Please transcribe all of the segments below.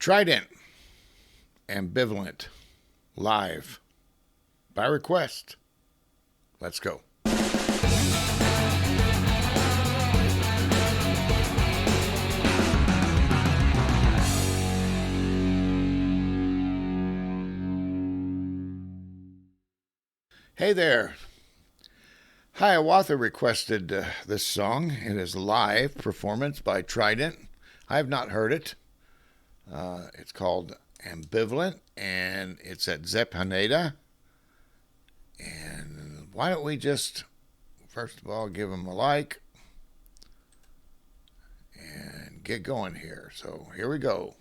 Trident, Ambivalent, live, by request. Let's go. Hey there. Hiawatha requested this song. It is a live performance by Trident. I have not heard it. It's called Ambivalent, and it's at Zepp Haneda. And why don't we just, first of all, give them a like and get going here. So here we go.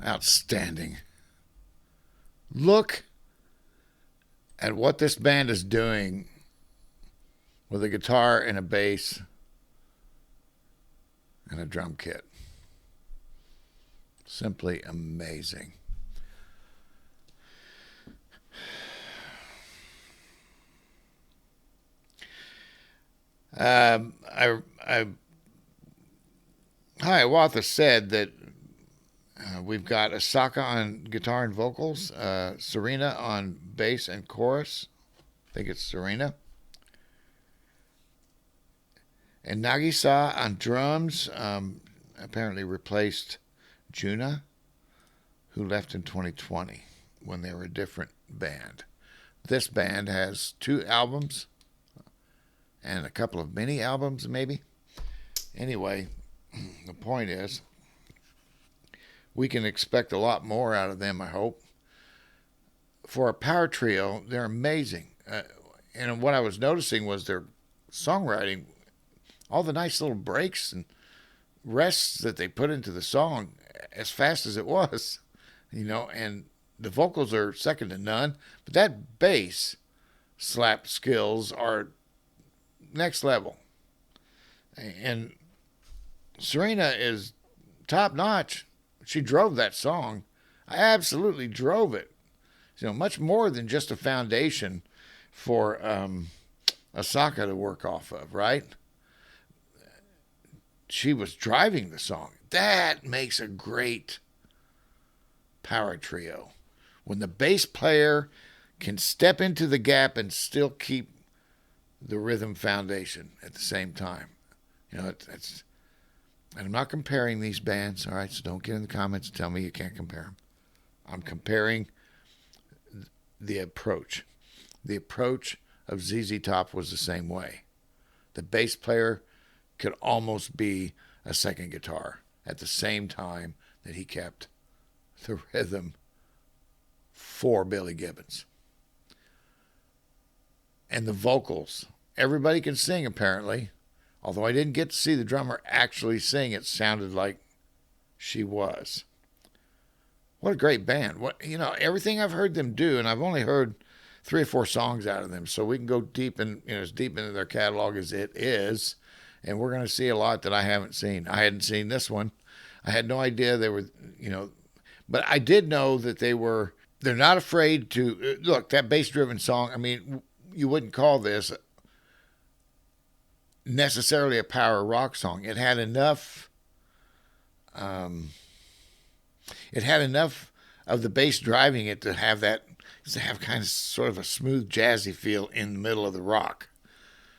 Outstanding. Look at what this band is doing with a guitar and a bass and a drum kit. Simply amazing. Hiawatha said that we've got Asaka on guitar and vocals, Serena on bass and chorus. I think it's Serena. And Nagisa on drums, apparently replaced Juna, who left in 2020 when they were a different band. This band has 2 albums and a couple of mini albums, maybe. Anyway, the point is, we can expect a lot more out of them, I hope. For a power trio, they're amazing. And what I was noticing was their songwriting, all the nice little breaks and rests that they put into the song as fast as it was, and the vocals are second to none, but that bass slap skills are next level. And Serena is top notch. She drove that song. I absolutely drove it. Much more than just a foundation for Asaka to work off of, right? She was driving the song. That makes a great power trio. When the bass player can step into the gap and still keep the rhythm foundation at the same time. It's, and I'm not comparing these bands, all right? So don't get in the comments and tell me you can't compare them. I'm comparing the approach. The approach of ZZ Top was the same way. The bass player could almost be a second guitar at the same time that he kept the rhythm for Billy Gibbons. And the vocals. Everybody can sing, apparently. Although I didn't get to see the drummer actually sing, it sounded like she was. What a great band. Everything I've heard them do, and I've only heard 3 or 4 songs out of them, so we can go deep in, as deep into their catalog as it is, and we're going to see a lot that I haven't seen. I hadn't seen this one. I had no idea they were, but I did know that they're not afraid to, look, that bass-driven song, you wouldn't call this necessarily a power rock song. It had enough of the bass driving it to have kind of sort of a smooth jazzy feel in the middle of the rock.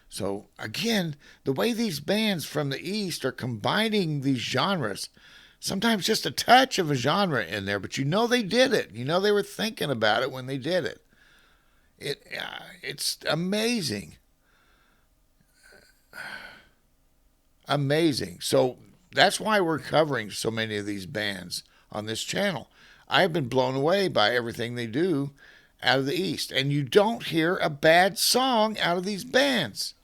So again, the way these bands from the East are combining these genres, sometimes just a touch of a genre in there, but they did it. They were thinking about it when they did it. It's amazing. Amazing. So that's why we're covering so many of these bands on this channel. I've been blown away by everything they do out of the East. And you don't hear a bad song out of these bands.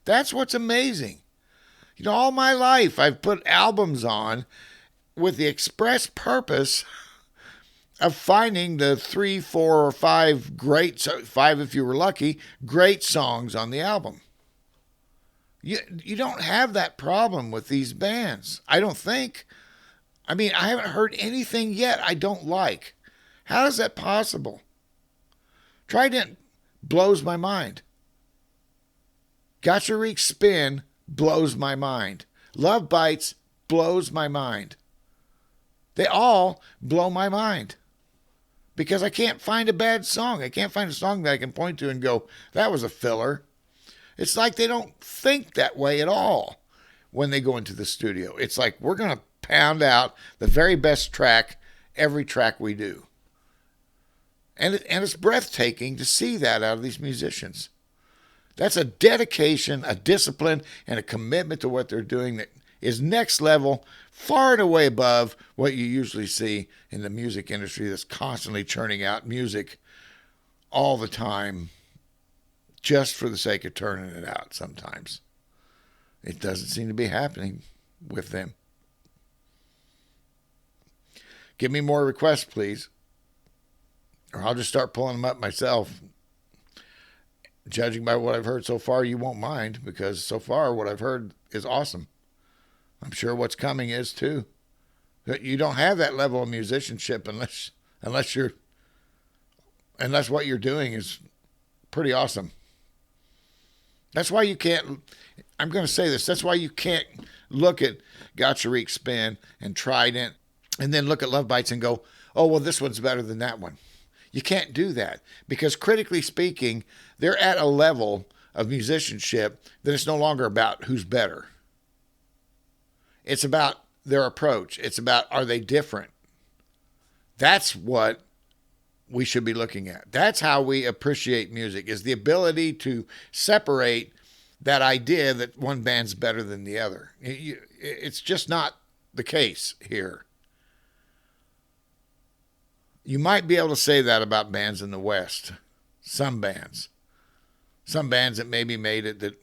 That's what's amazing. All my life I've put albums on with the express purpose of finding the 3, 4, or 5 5 if you were lucky, great songs on the album. You don't have that problem with these bands, I don't think. I haven't heard anything yet I don't like. How is that possible? Trident blows my mind. Gotcha Reek Spin blows my mind. Love Bites blows my mind. They all blow my mind. Because I can't find a bad song. I can't find a song that I can point to and go, that was a filler. It's like they don't think that way at all when they go into the studio. It's like, we're going to pound out the very best track every track we do. And it's breathtaking to see that out of these musicians. That's a dedication, a discipline, and a commitment to what they're doing that is next level, far and away above what you usually see in the music industry that's constantly churning out music all the time just for the sake of turning it out sometimes. It doesn't seem to be happening with them. Give me more requests, please. Or I'll just start pulling them up myself. Judging by what I've heard so far, you won't mind, because so far what I've heard is awesome. I'm sure what's coming is too. You don't have that level of musicianship unless what you're doing is pretty awesome. That's why you can't, I'm going to say this, that's why you can't look at Gotcha Reek Spin and Trident and then look at Love Bites and go, oh, well, this one's better than that one. You can't do that, because critically speaking, they're at a level of musicianship that it's no longer about who's better. It's about their approach. It's about, are they different? That's what we should be looking at. That's how we appreciate music, is the ability to separate that idea that one band's better than the other. It's just not the case here. You might be able to say that about bands in the West. Some bands. Some bands that maybe made it that,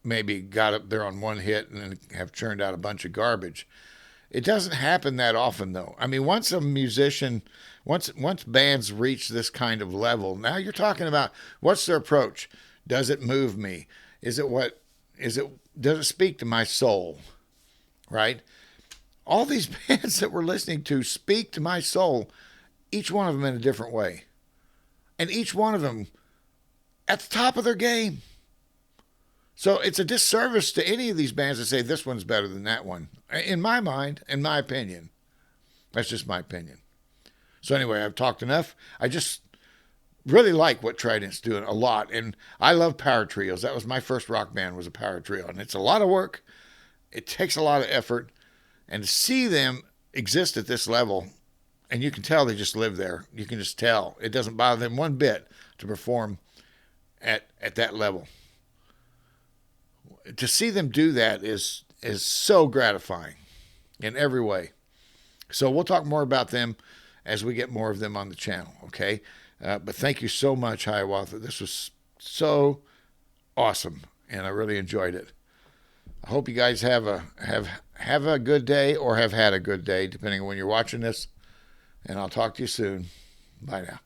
maybe got up there on one hit and then have churned out a bunch of garbage. It doesn't happen that often, though. I mean, once a musician, once bands reach this kind of level, now you're talking about what's their approach? Does it move me? Does it speak to my soul? Right? All these bands that we're listening to speak to my soul, each one of them in a different way. And each one of them at the top of their game. So it's a disservice to any of these bands that say this one's better than that one. In my mind, in my opinion. That's just my opinion. So anyway, I've talked enough. I just really like what Trident's doing a lot. And I love power trios. That was my first rock band, was a power trio. And it's a lot of work. It takes a lot of effort. And to see them exist at this level, and you can tell they just live there. You can just tell. It doesn't bother them one bit to perform at that level. To see them do that is so gratifying in every way. So we'll talk more about them as we get more of them on the channel, okay? But thank you so much, Hiawatha. This was so awesome, and I really enjoyed it. I hope you guys have a good day, or have had a good day, depending on when you're watching this. And I'll talk to you soon. Bye now.